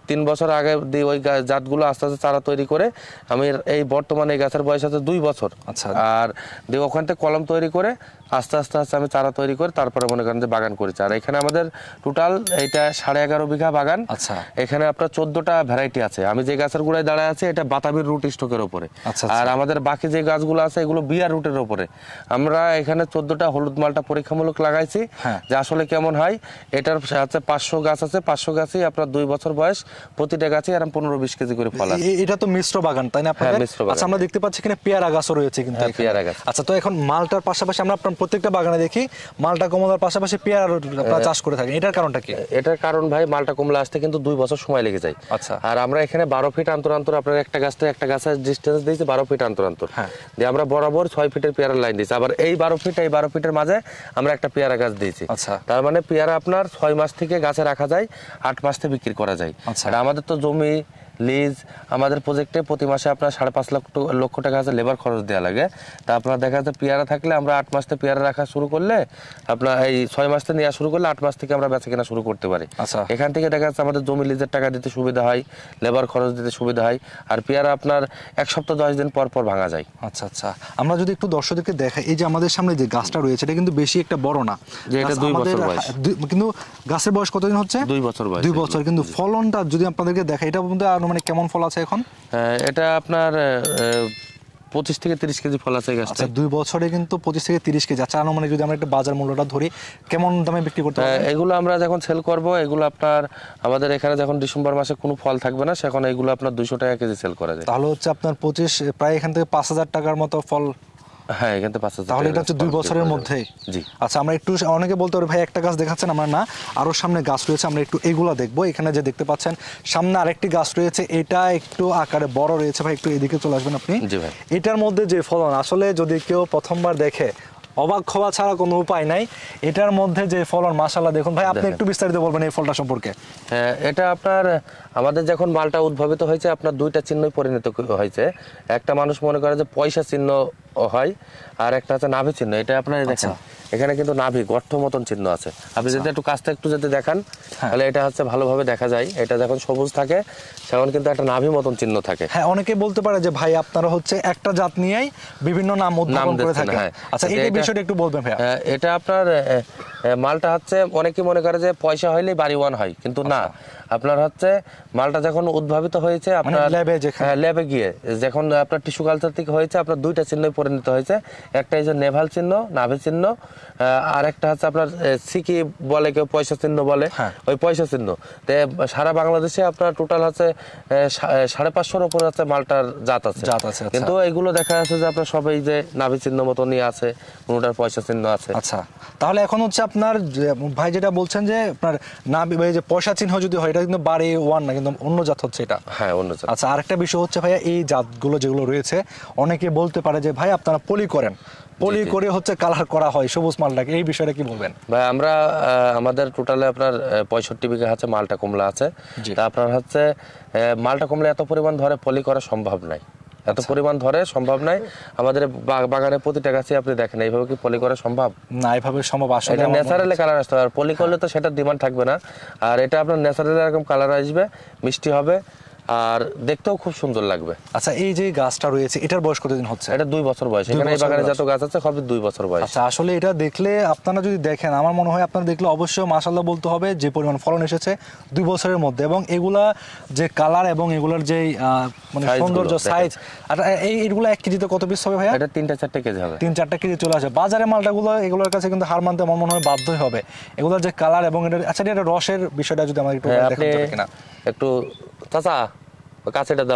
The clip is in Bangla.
3 বছর আগে ওই জাতগুলো আস্তে আস্তে চারা তৈরি করে আমি এই বর্তমানে এই গাছের বয়স আছে 2 বছর। আচ্ছা। আর ওখান থেকে কলম তৈরি করে আস্তে আস্তে আমি চারা তৈরি করে তারপরে মনে করেন যে বাগান করেছি। আর এখানে আমাদের টোটাল এইটা 11.5 বিঘা বাগান। আচ্ছা। এখানে আপনার 14টা ভ্যারাইটি আছে। আমি যে গাছের গোড়ায় দাঁড়ায় আছে এটা বাতাবির রুট স্টকের উপরে। আর আমাদের বাকি যে গাছগুলো আছে এগুলো বিয়ার রুটের উপরে। আমরা এখানে 14টা হলুদ মালটা পরীক্ষামূলক লাগাইছি যে আসলে কেমন হয়। এটার আছে 500 গাছ আছে, 500 গাছই আপনার 2 বছর বয়স, প্রতিটা গাছে এরকম 15-20 কেজি করে ফল আছে। এটা তো মিশ্র বাগান তাই না আপনাদের? আচ্ছা, আমরা দেখতে পাচ্ছি এখানে পেয়ারা গাছও রয়েছে কিন্তু। পেয়ারা গাছ। আচ্ছা, তো এখন মালটার পাশাপাশি আমরা আপনার প্রত্যেকটা বাগানে দেখি মালটা কমলার পাশাপাশি পেয়ারা আপনারা চাষ করে থাকেন, এটার কারণটা কি? এটার কারণ ভাই মালটা কমলা আসতে কিন্তু 2 বছর সময় লেগে যায়। আচ্ছা। আর আমরা এখানে 12 ফিট অন্তর অন্তর আপনার একটা গাছের ডিসটেন্স দিয়েছি 12 ফিট অন্তর অন্তর। দিয়ে আমরা বরাবর 6 ফিটের পেয়ারা লাইন দিয়েছি। আবার এই 12 ফিটের মাঝে আমরা একটা পেয়ারা গাছ দিয়েছি। আচ্ছা। তার মানে পেয়ারা আপনার 6 মাস থেকে গাছে রাখা যায়, 8 মাস থেকে বিক্রি করা যায়। আর আমাদের তো জমি লিজ, আমাদের প্রজেক্টে প্রতি মাসে আপনার 5.5 লক্ষ টাকা আছে লেবার খরচ দেওয়া লাগে। তা আপনার দেখা যাচ্ছে পেয়ারা থাকলে আমরা 8 মাস থেকে পেয়ারা রাখা শুরু করলে আপনার এই 6 মাস থেকে নেওয়া শুরু করলে 8 মাস থেকে আমরা বেচা কেনা শুরু করতে পারি। এখান থেকে দেখা যাচ্ছে আমাদের জমি লিজের টাকা দিতে সুবিধা হয়, লেবার খরচ দিতে সুবিধা হয়। আর পেয়ারা আপনার 1 সপ্তাহ 10 দিন পর পর ভাঙা যায়। আচ্ছা আচ্ছা, আমরা যদি একটু দর্শকদেরকে দেখাই, এই যে আমাদের সামনে যে গাছটা রয়েছে এটা কিন্তু বেশি একটা বড় না, যে এটা 2 বছর বয়স, কিন্তু গাছের বয়স কতদিন হচ্ছে? 2 বছর বয়স। 2 বছর। কিন্তু ফলনটা যদি আপনাদেরকে দেখাই, এটা মধ্যে মানে কেমন ফল আছে এখন? এটা আপনার 25 থেকে 30 কেজি ফল আছে গাছটা। 2 বছরে কিন্তু 25 থেকে 30 কেজি। আচ্ছা, মানে যদি আমরা একটা বাজার মূল্যটা ধরি, কেমন দামে বিক্রি করতে হবে? এগুলো আমরা যখন সেল করব, এগুলো আপনার আমাদের এখানে যখন ডিসেম্বর মাসে কোনো ফল থাকবে না, সেখন এগুলো আপনার 200 টাকা কেজি সেল করা যায়। তাহলে হচ্ছে আপনার 25 প্রায় এখান থেকে 5000 টাকার মতো ফল। হ্যাঁ, এখান থেকে 5000। তাহলে এটা হচ্ছে 2 বছরের মধ্যে। জি। আচ্ছা, আমরা একটু, অনেকে বলতে পারে ভাই একটা গাছ দেখাচ্ছেন, আমরা না, আরো সামনে গাছ রয়েছে, আমরা একটু এগুলা দেখবো। এখানে যে দেখতে পাচ্ছেন সামনে আরেকটি গাছ রয়েছে, এটা একটু আকারে বড় রয়েছে। ভাই একটু এদিকে চলে আসবেন আপনি। জি ভাই। এটার মধ্যে যে ফলন, আসলে যদি কেউ প্রথমবার দেখে অবাক হওয়া ছাড়া কোনো উপায় নাই। এটার মধ্যে যে ফলন, মাশাআল্লাহ, দেখুন ভাই আপনি একটু বিস্তারিত বলবেন এই ফলটা সম্পর্কে। হ্যাঁ, এটা আপনার আমাদের যখন মালটা উদ্ভাবিত হয়েছে আপনার 2টা চিহ্নই পরিণত হয়েছে। একটা মানুষ মনে করে যে পয়সা চিহ্ন হয়, আর একটা আছে নাভি চিহ্ন। এটা আপনার দেখেন এখানে কিন্তু নাভি গর্ত মতন চিহ্ন আছে। আপনি যদি একটু কাছটা একটু যদি দেখান তাহলে এটা হচ্ছে ভালোভাবে দেখা যায়। এটা যখন সবুজ থাকে তখন কিন্তু একটা নাভি মতন চিহ্ন থাকে। হ্যাঁ, অনেকে বলতে পারে যে ভাই আপনারা হচ্ছে একটা জাত নিয়েই বিভিন্ন নাম উদ্ভাবন করে থাকেন। আচ্ছা, এই বিষয়টা একটু বলবেন ভাই। এটা আপনার মালটা হচ্ছে অনেকে মনে করে যে পয়সা হইলেই বাড়ি ওয়ান হয়, কিন্তু না। আপনার হচ্ছে মালটা যখন উদ্ভাবিত হয়েছে আপনার ল্যাবে গিয়ে, যখন আপনার টিস্যু কালচার থেকে হয়েছে, আপনার 2টা চিহ্নই পরিণত হয়েছে। একটা হচ্ছে নেভাল চিহ্ন, নাভি চিহ্ন, আর একটা হচ্ছে আপনার সিকি বলে, কেউ পয়সা চিহ্ন বলে, ওই পয়সা চিহ্ন। তো সারা বাংলাদেশে আপনার টোটাল হচ্ছে 550-এর উপরে হচ্ছে মালটার জাত আছে। কিন্তু এগুলো দেখা যাচ্ছে যে আপনার সবাই যে নাভি চিহ্ন মতনই আছে, কোনোটার পয়সা চিহ্ন আছে। আচ্ছা, তাহলে এখন হচ্ছে আপনার ভাই যেটা বলছেন যে আপনার নাভি, যে পয়সা চিহ্ন যদি হয়, এটা কিন্তু বাড়ি ওয়ান না, কিন্তু অন্য জাত হচ্ছে এটা। হ্যাঁ, অন্য জাত। আচ্ছা, আরেকটা বিষয় হচ্ছে ভাইয়া, এই জাতগুলো যেগুলো রয়েছে, অনেকে বলতে পারে যে ভাই আপনারা পলি করেন, পলি করে হচ্ছে কালার করা হয় সবুজ মালটাকে, এই বিষয়টা কি বলবেন? ভাই, আমরা আমাদের টোটালে আপনার 65 বিঘা হচ্ছে মালটা কমলা আছে। তা আপনার হচ্ছে মালটা কমলা এত পরিমাণ ধরে পলি করা সম্ভব নাই, এত পরিমাণ ধরে সম্ভব নাই। আমাদের বাগানে প্রতিটা গাছে আপনি দেখেন, এইভাবে কি পলি করা সম্ভব? না, এইভাবে সম্ভব আসলে এটা ন্যাচারালি কালার আসতে হবে। আর পলি করলে তো সেটার ডিমান্ড থাকবে না। আর এটা আপনার ন্যাচারালি এরকম কালার আসবে, মিষ্টি হবে, আর দেখতেও খুব সুন্দর লাগবে। আচ্ছা, এই যে গাছটা রয়েছে, এটার বয়স কতদিন হচ্ছে? এটা 2 বছর বয়স। এখানে এই বাগানে যত গাছ আছে সবই 2 বছর বয়স। আচ্ছা, আসলে এটা দেখলে আপনারা যদি দেখেন, আমার মনে হয় আপনারা দেখলে অবশ্যই মাশাআল্লাহ বলতে হবে, যে পরিমাণ ফলন এসেছে 2 বছরের মধ্যে। এবং এগুলা যে কালার এবং এগুলার যে মানে সৌন্দর্য, সাইজ, আর এইগুলো 1 কেজিতে কত পিস হবে ভাইয়া? এটা 3-4 কেজি হবে। 3-4 কেজি চলে আসে। বাজারে মালটাগুলো এগুলোর কাছে কিন্তু হার মানতে আমার মনে হয় বাধ্যই হবে। এগুলোর যে কালার এবং এটা, আচ্ছা, এটা রসের বিষয়টা যদি আমাদের একটু দেখাতে পারেন কিনা? একটু চাচা কাছেটা দাও।